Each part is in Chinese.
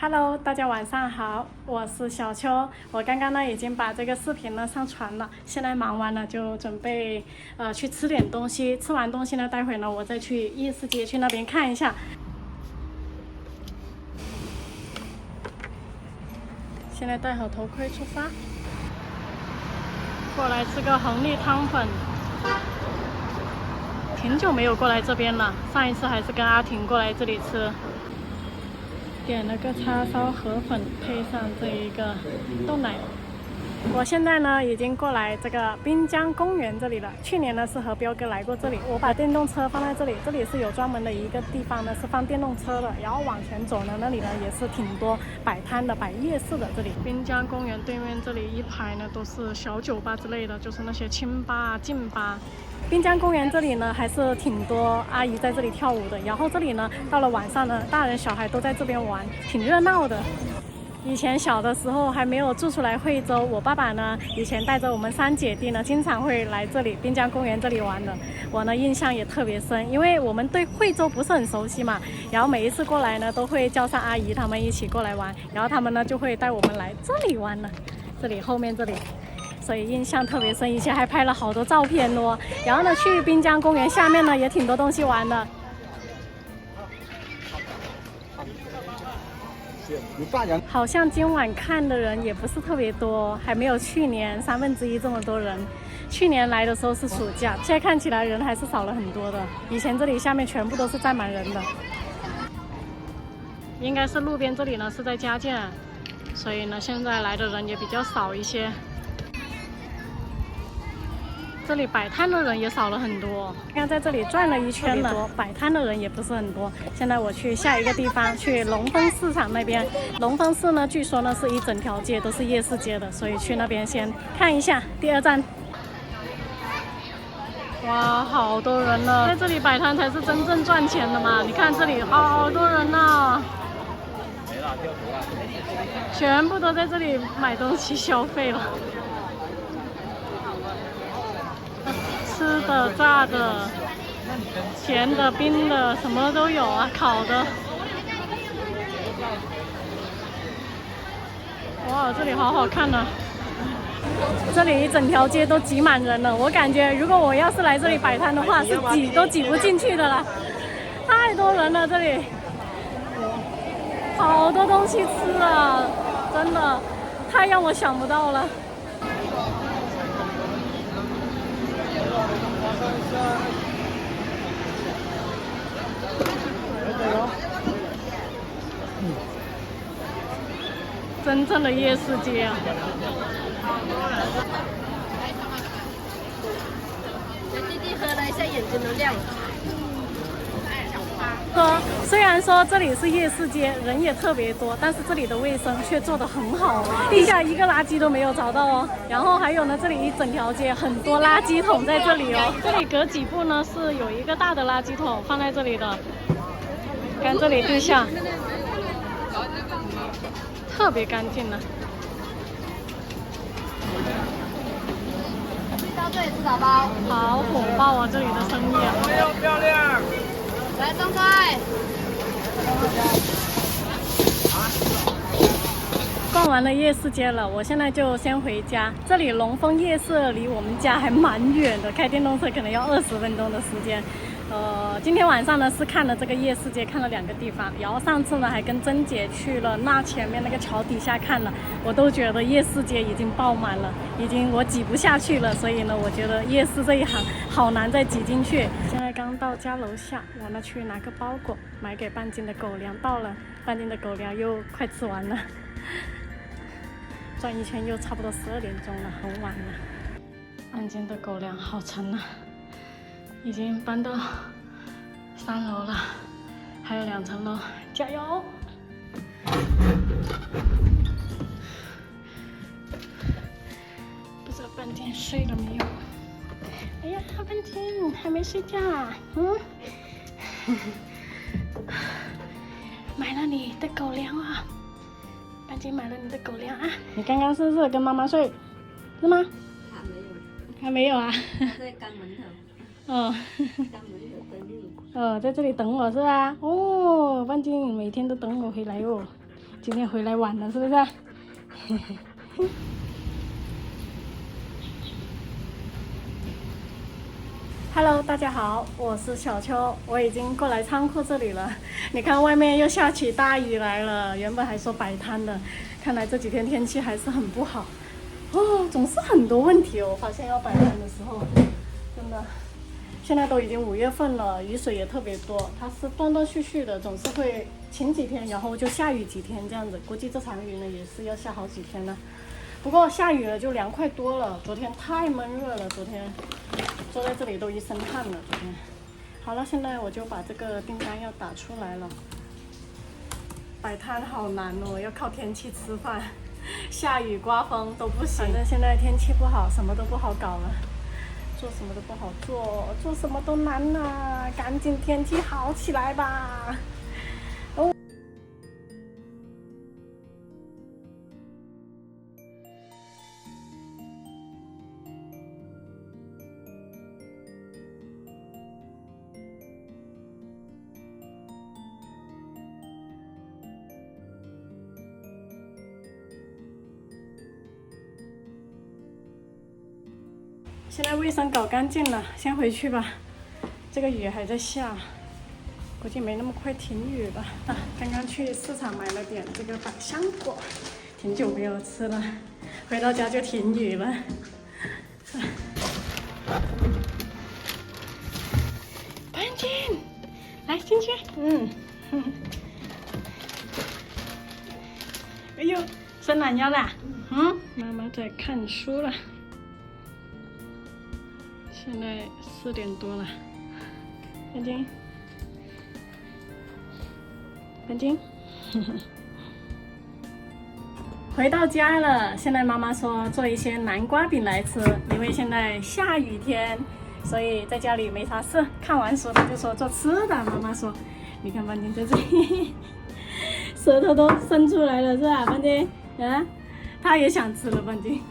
Hello，大家晚上好，我是小秋。我刚刚呢已经把这个视频呢上传了，现在忙完了就准备去吃点东西。吃完东西呢，待会呢我再去夜市街去那边看一下。现在戴好头盔出发，过来吃个红利汤粉。挺久没有过来这边了，上一次还是跟阿婷过来这里吃。点了个叉烧河粉，配上这一个豆奶。我现在呢已经过来这个滨江公园这里了。去年呢是和彪哥来过这里，我把电动车放在这里，这里是有专门的一个地方呢是放电动车的。然后往前走呢，那里呢也是挺多摆摊的、摆夜市的。这里滨江公园对面这里一排呢都是小酒吧之类的，就是那些清吧啊、劲吧。滨江公园这里呢还是挺多阿姨在这里跳舞的，然后这里呢到了晚上呢，大人小孩都在这边玩，挺热闹的。以前小的时候还没有住出来惠州，我爸爸呢以前带着我们3姐弟呢经常会来这里滨江公园这里玩的。我呢印象也特别深，因为我们对惠州不是很熟悉嘛，然后每一次过来呢都会叫上阿姨他们一起过来玩，然后他们呢就会带我们来这里玩了，这里后面这里，所以印象特别深，以前还拍了好多照片哦。然后呢去滨江公园下面呢也挺多东西玩的。好像今晚看的人也不是特别多，还没有去年1/3这么多人。去年来的时候是暑假，现在看起来人还是少了很多的。以前这里下面全部都是站满人的，应该是路边这里呢是在加建，所以呢现在来的人也比较少一些。这里摆摊的人也少了很多，刚在这里转了一圈了，摆摊的人也不是很多。现在我去下一个地方，去龙丰市场那边。龙丰市呢，据说呢是一整条街都是夜市街的，所以去那边先看一下。第2站，哇，好多人呢，在这里摆摊才是真正赚钱的嘛！你看这里好多人呢，全部都在这里买东西消费了。吃的、炸的、甜的、冰的，什么都有啊，烤的。哇，这里好好看呢！这里一整条街都挤满人了，我感觉如果我要是来这里摆摊的话，是挤都挤不进去的了，太多人了，这里好多东西吃啊，真的太让我想不到了。真正的夜市街啊！弟弟喝了一下，眼睛都亮了。虽然说这里是夜市街，人也特别多，但是这里的卫生却做得很好，地下一个垃圾都没有找到哦。然后还有呢，这里一整条街很多垃圾桶在这里哦。这里隔几步呢是有一个大的垃圾桶放在这里的，看这里地下特别干净呢。到这里吃早包，好火爆啊！这里的生意啊，漂亮！来张开。逛完了夜市街了，我现在就先回家。这里龙丰夜市离我们家还蛮远的，开电动车可能要20分钟的时间。今天晚上呢是看了这个夜市街，看了2个地方，然后上次呢还跟珍姐去了那前面那个桥底下看了，我都觉得夜市街已经爆满了，已经我挤不下去了，所以呢我觉得夜市这一行好难再挤进去。现在刚到家楼下，我呢去拿个包裹，买给半斤的狗粮到了，半斤的狗粮又快吃完了，转一圈又差不多12点钟了，很晚了。半斤的狗粮好沉啊，已经搬到3楼了，还有2层楼，加油！不知道半斤睡了没有？哎呀，半斤还没睡觉啊？买了你的狗粮啊！半斤买了你的狗粮啊！你刚刚是不是跟妈妈睡？是吗？还没有啊？在肛门头。哦，肛门头等你。在这里等我是吧？哦，半斤每天都等我回来哦。今天回来晚了，是不是？Hello， 大家好，我是小秋，我已经过来仓库这里了。你看外面又下起大雨来了，原本还说摆摊的，看来这几天天气还是很不好。哦，总是很多问题哦，我发现要摆摊的时候，真的。现在都已经5月份了，雨水也特别多，它是断断续续的，总是会晴几天，然后就下雨几天这样子。估计这场雨呢也是要下好几天了。不过下雨了就凉快多了，昨天太闷热了，昨天坐在这里都一身汗了。昨天好了，现在我就把这个订单要打出来了。摆摊好难哦，要靠天气吃饭，下雨刮风都不行。反正现在天气不好，什么都不好搞了。做什么都不好做，做什么都难呐！赶紧天气好起来吧！哦。现在卫生搞干净了，先回去吧。这个雨还在下，估计没那么快停雨吧。刚刚去市场买了点这个百香果，挺久没有吃了，回到家就停雨了。潘金，来进去。哎呦，伸懒腰了。妈妈在看书了。现在4点多了，半斤，回到家了。现在妈妈说做一些南瓜饼来吃，因为现在下雨天，所以在家里没啥事。看完书她就说做吃的。妈妈说，你看半斤在这里，舌头都伸出来了，是吧？半斤，她也想吃了。半斤，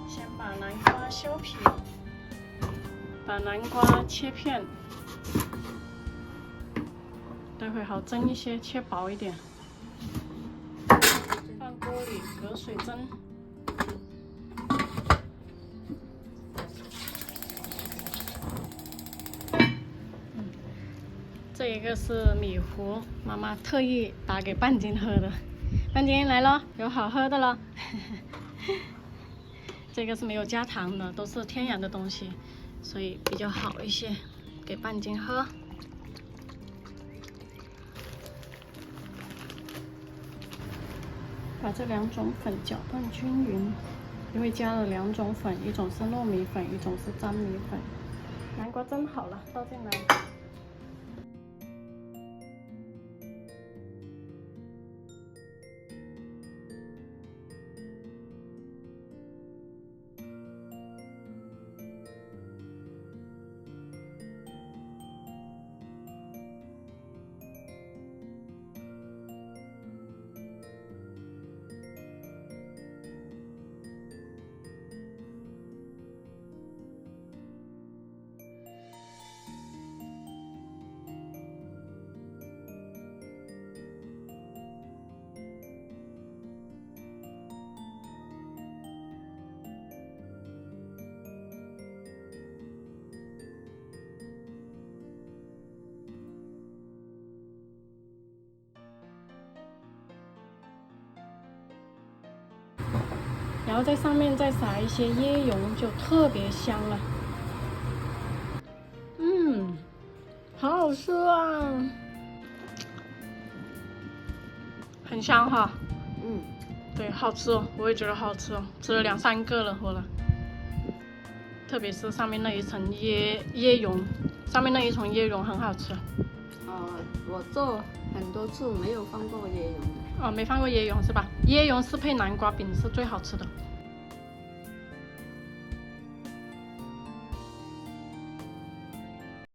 先把南瓜削皮。把南瓜切片，待会好蒸一些，切薄一点。放锅里隔水蒸。这一个是米糊，妈妈特意打给半斤喝的。半斤来了，有好喝的了。这个是没有加糖的，都是天然的东西。所以比较好一些，给半斤喝。把这2种粉搅拌均匀，因为加了2种粉，一种是糯米粉，一种是粘米粉。南瓜蒸好了，倒进来。然后在上面再撒一些椰蓉，就特别香了。好好吃啊，很香哈。对，好吃哦，我也觉得好吃哦，吃了2、3个了，喝了。特别是上面那一层椰蓉，上面那一层椰蓉很好吃。我做很多次没有放过椰蓉的。没放过椰蓉是吧？椰蓉是配南瓜饼是最好吃的。